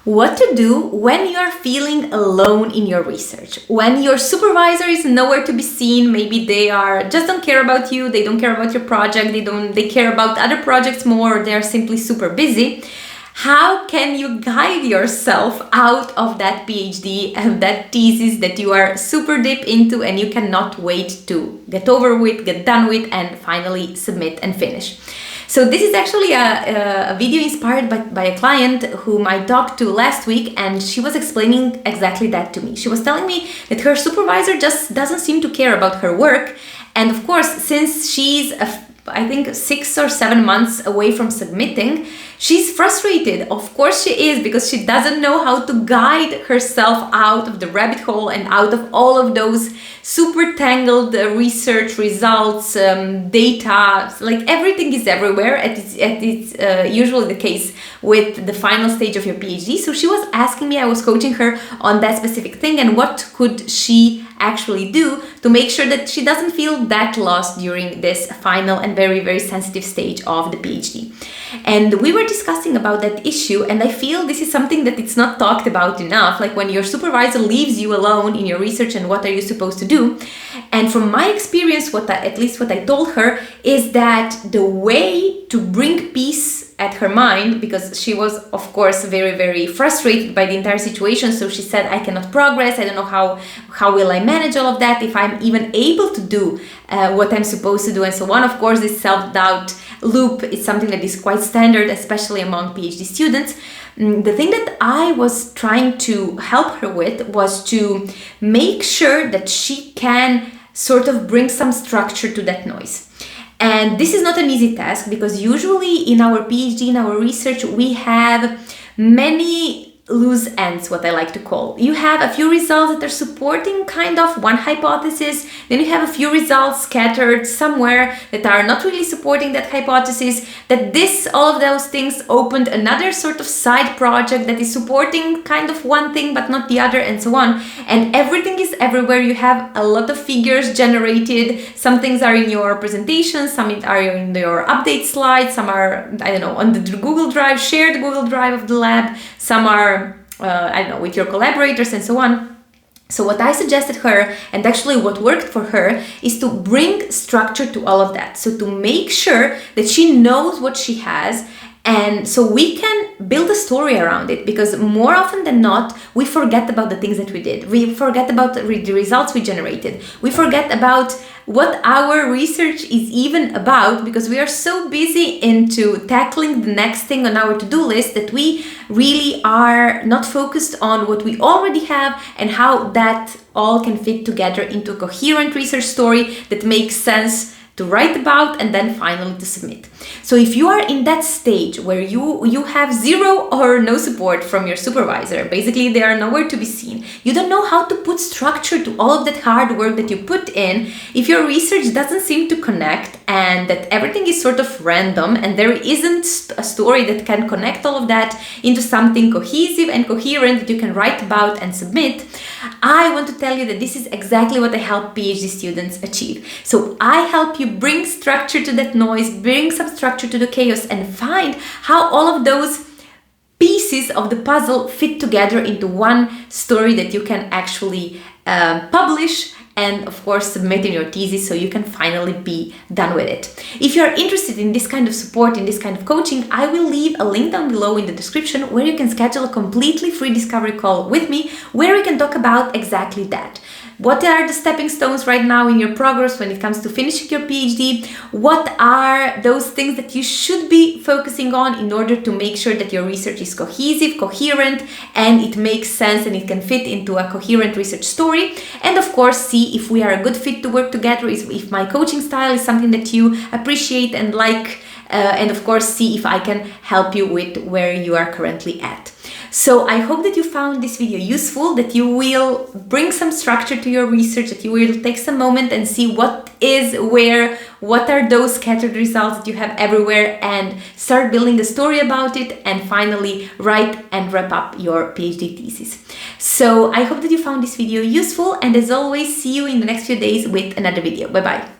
What to do when you are feeling alone in your research, when your supervisor is nowhere to be seen. Maybe they just don't care about you, they don't care about your project, they care about other projects more, or they're simply super busy. How can you guide yourself out of that PhD and that thesis that you are super deep into and you cannot wait to get over with, get done with, and finally submit and finish? So this is actually a video inspired by a client whom I talked to last week, and she was explaining exactly that to me. She was telling me that her supervisor just doesn't seem to care about her work. And of course, since she's I think 6 or 7 months away from submitting, she's frustrated. Of course she is, because she doesn't know how to guide herself out of the rabbit hole and out of all of those super tangled research results, data, like everything is everywhere. It's usually the case with the final stage of your PhD. So she was asking me, I was coaching her on that specific thing, and what could she actually do to make sure that she doesn't feel that lost during this final and very, very sensitive stage of the PhD. And we were discussing about that issue, and I feel this is something that it's not talked about enough, like when your supervisor leaves you alone in your research and what are you supposed to do. And from my experience, at least what I told her, is that the way to bring peace at her mind, because she was of course very, very frustrated by the entire situation. So she said, I cannot progress, I don't know how will I manage all of that, if I'm even able to do what I'm supposed to do, and so on. Of course, this self-doubt loop is something that is quite standard, especially among PhD students. The thing that I was trying to help her with was to make sure that she can sort of bring some structure to that noise. And this is not an easy task, because usually in our PhD, in our research, we have many loose ends, what I like to call. You have a few results that are supporting kind of one hypothesis, then you have a few results scattered somewhere that are not really supporting that hypothesis, all of those things opened another sort of side project that is supporting kind of one thing but not the other, and so on. And everything is everywhere. You have a lot of figures generated. Some things are in your presentation, some are in your update slides, some are, I don't know, on the Google Drive, shared Google Drive of the lab, some are with your collaborators, and so on. So what I suggested her, and actually what worked for her, is to bring structure to all of that. So to make sure that she knows what she has, and so we can build a story around it, because more often than not, we forget about the things that we did. We forget about the results we generated. We forget about what our research is even about, because we are so busy into tackling the next thing on our to-do list that we really are not focused on what we already have and how that all can fit together into a coherent research story that makes sense to write about and then finally to submit. So if you are in that stage where you have zero or no support from your supervisor, basically they are nowhere to be seen, you don't know how to put structure to all of that hard work that you put in, if your research doesn't seem to connect and that everything is sort of random and there isn't a story that can connect all of that into something cohesive and coherent that you can write about and submit, I want to tell you that this is exactly what I help PhD students achieve. So I help you bring structure to that noise, bring some structure to the chaos, and find how all of those pieces of the puzzle fit together into one story that you can actually publish and of course submit in your thesis, so you can finally be done with it. If you're interested in this kind of support, in this kind of coaching, I will leave a link down below in the description where you can schedule a completely free discovery call with me, where we can talk about exactly that. What are the stepping stones right now in your progress when it comes to finishing your PhD? What are those things that you should be focusing on in order to make sure that your research is cohesive, coherent, and it makes sense and it can fit into a coherent research story? And of course, see if we are a good fit to work together, if my coaching style is something that you appreciate and like, and of course, see if I can help you with where you are currently at. So I hope that you found this video useful, that you will bring some structure to your research, that you will take some moment and see what is where, what are those scattered results that you have everywhere, and start building a story about it, and finally write and wrap up your PhD thesis. So I hope that you found this video useful, and as always, see you in the next few days with another video. Bye bye.